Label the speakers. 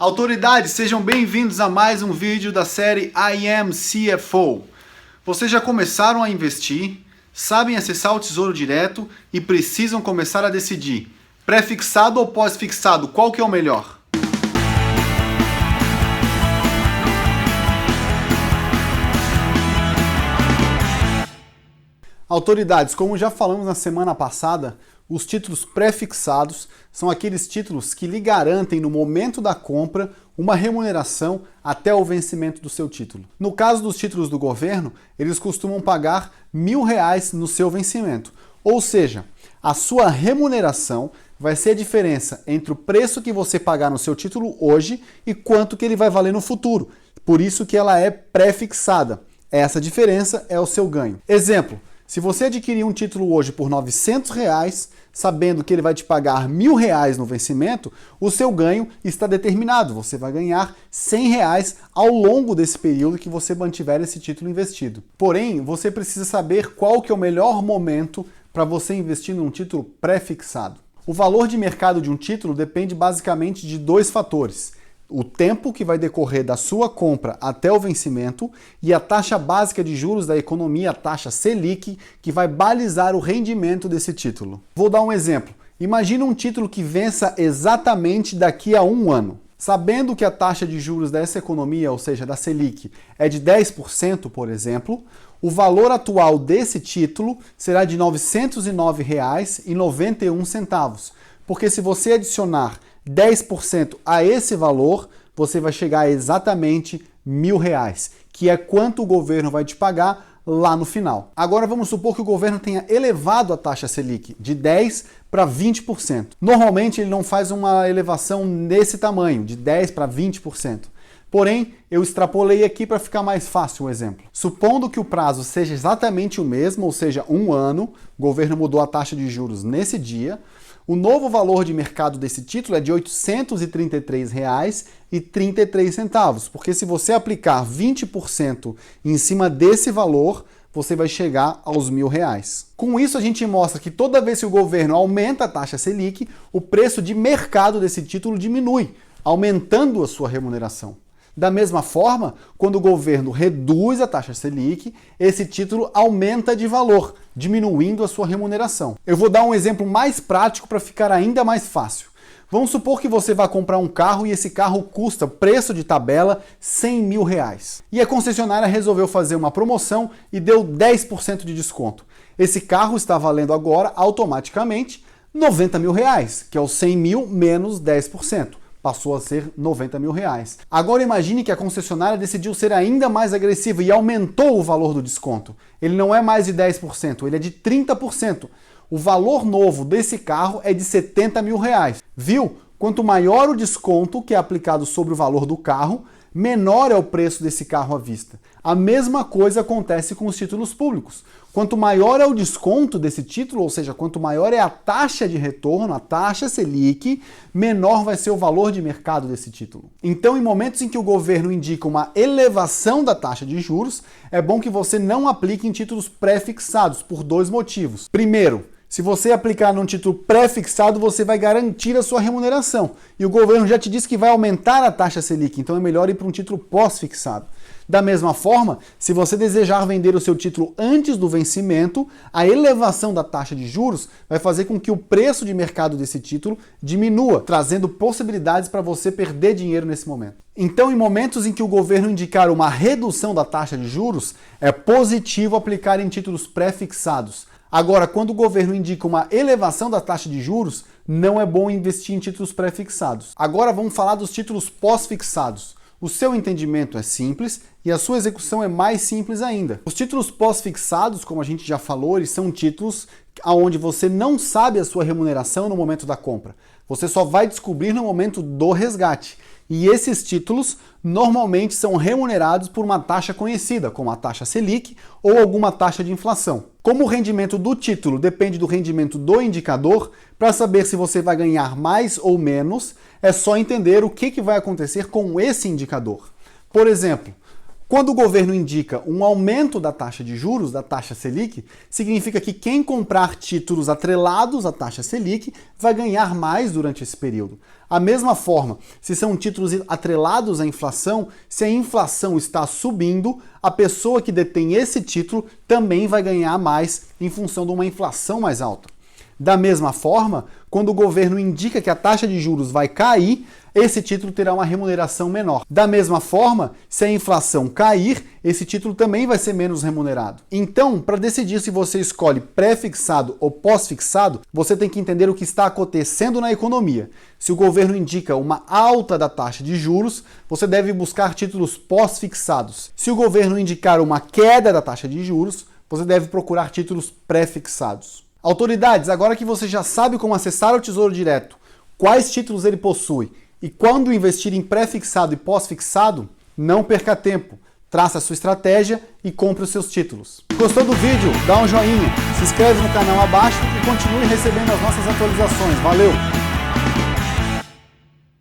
Speaker 1: Autoridades, sejam bem-vindos a mais um vídeo da série I Am CFO. Vocês já começaram a investir, sabem acessar o Tesouro Direto e precisam começar a decidir pré-fixado ou pós-fixado, qual que é o melhor? Autoridades, como já falamos na semana passada, os títulos pré-fixados são aqueles títulos que lhe garantem no momento da compra uma remuneração até o vencimento do seu título. No caso dos títulos do governo, eles costumam pagar R$1.000 no seu vencimento. Ou seja, a sua remuneração vai ser a diferença entre o preço que você pagar no seu título hoje e quanto que ele vai valer no futuro. Por isso que ela é pré-fixada. Essa diferença é o seu ganho. Exemplo. Se você adquirir um título hoje por R$900, sabendo que ele vai te pagar R$1.000 no vencimento, o seu ganho está determinado. Você vai ganhar R$100 ao longo desse período que você mantiver esse título investido. Porém, você precisa saber qual que é o melhor momento para você investir num título pré-fixado. O valor de mercado de um título depende basicamente de dois fatores: o tempo que vai decorrer da sua compra até o vencimento e a taxa básica de juros da economia, a taxa Selic, que vai balizar o rendimento desse título. Vou dar um exemplo. Imagina um título que vença exatamente daqui a um ano. Sabendo que a taxa de juros dessa economia, ou seja, da Selic, é de 10%, por exemplo, o valor atual desse título será de R$ 909,91. Porque se você adicionar 10% a esse valor, você vai chegar a exatamente R$1.000, que é quanto o governo vai te pagar lá no final. Agora vamos supor que o governo tenha elevado a taxa Selic de 10% para 20%. Normalmente ele não faz uma elevação nesse tamanho, de 10% para 20%. Porém, eu extrapolei aqui para ficar mais fácil o exemplo. Supondo que o prazo seja exatamente o mesmo, ou seja, um ano, o governo mudou a taxa de juros nesse dia, o novo valor de mercado desse título é de R$ 833,33, porque se você aplicar 20% em cima desse valor, você vai chegar aos R$1.000. Com isso, a gente mostra que toda vez que o governo aumenta a taxa Selic, o preço de mercado desse título diminui, aumentando a sua remuneração. Da mesma forma, quando o governo reduz a taxa Selic, esse título aumenta de valor, diminuindo a sua remuneração. Eu vou dar um exemplo mais prático para ficar ainda mais fácil. Vamos supor que você vai comprar um carro e esse carro custa, preço de tabela, R$100.000. E a concessionária resolveu fazer uma promoção e deu 10% de desconto. Esse carro está valendo agora, automaticamente, R$90.000, que é os 100 mil menos 10%. Passou a ser R$90.000. Agora imagine que a concessionária decidiu ser ainda mais agressiva e aumentou o valor do desconto. Ele não é mais de 10%, ele é de 30%. O valor novo desse carro é de R$70.000. Viu? Quanto maior o desconto que é aplicado sobre o valor do carro, menor é o preço desse carro à vista. A mesma coisa acontece com os títulos públicos. Quanto maior é o desconto desse título, ou seja, quanto maior é a taxa de retorno, a taxa Selic, menor vai ser o valor de mercado desse título. Então, em momentos em que o governo indica uma elevação da taxa de juros, é bom que você não aplique em títulos pré-fixados, por dois motivos. Primeiro, se você aplicar num título pré-fixado, você vai garantir a sua remuneração. E o governo já te disse que vai aumentar a taxa Selic, então é melhor ir para um título pós-fixado. Da mesma forma, se você desejar vender o seu título antes do vencimento, a elevação da taxa de juros vai fazer com que o preço de mercado desse título diminua, trazendo possibilidades para você perder dinheiro nesse momento. Então, em momentos em que o governo indicar uma redução da taxa de juros, é positivo aplicar em títulos pré-fixados. Agora, quando o governo indica uma elevação da taxa de juros, não é bom investir em títulos pré-fixados. Agora vamos falar dos títulos pós-fixados. O seu entendimento é simples e a sua execução é mais simples ainda. Os títulos pós-fixados, como a gente já falou, eles são títulos onde você não sabe a sua remuneração no momento da compra. Você só vai descobrir no momento do resgate. E esses títulos normalmente são remunerados por uma taxa conhecida, como a taxa Selic ou alguma taxa de inflação. Como o rendimento do título depende do rendimento do indicador, para saber se você vai ganhar mais ou menos, é só entender o que vai acontecer com esse indicador. Por exemplo, Quando o governo indica um aumento da taxa de juros, da taxa Selic, significa que quem comprar títulos atrelados à taxa Selic vai ganhar mais durante esse período. A mesma forma, se são títulos atrelados à inflação, se a inflação está subindo, a pessoa que detém esse título também vai ganhar mais em função de uma inflação mais alta. Da mesma forma, quando o governo indica que a taxa de juros vai cair, esse título terá uma remuneração menor. Da mesma forma, se a inflação cair, esse título também vai ser menos remunerado. Então, para decidir se você escolhe pré-fixado ou pós-fixado, você tem que entender o que está acontecendo na economia. Se o governo indica uma alta da taxa de juros, você deve buscar títulos pós-fixados. Se o governo indicar uma queda da taxa de juros, você deve procurar títulos pré-fixados. Autoridades, agora que você já sabe como acessar o Tesouro Direto, quais títulos ele possui e quando investir em pré-fixado e pós-fixado, não perca tempo. Traça a sua estratégia e compre os seus títulos. Gostou do vídeo? Dá um joinha, se inscreve no canal abaixo e continue recebendo as nossas atualizações. Valeu!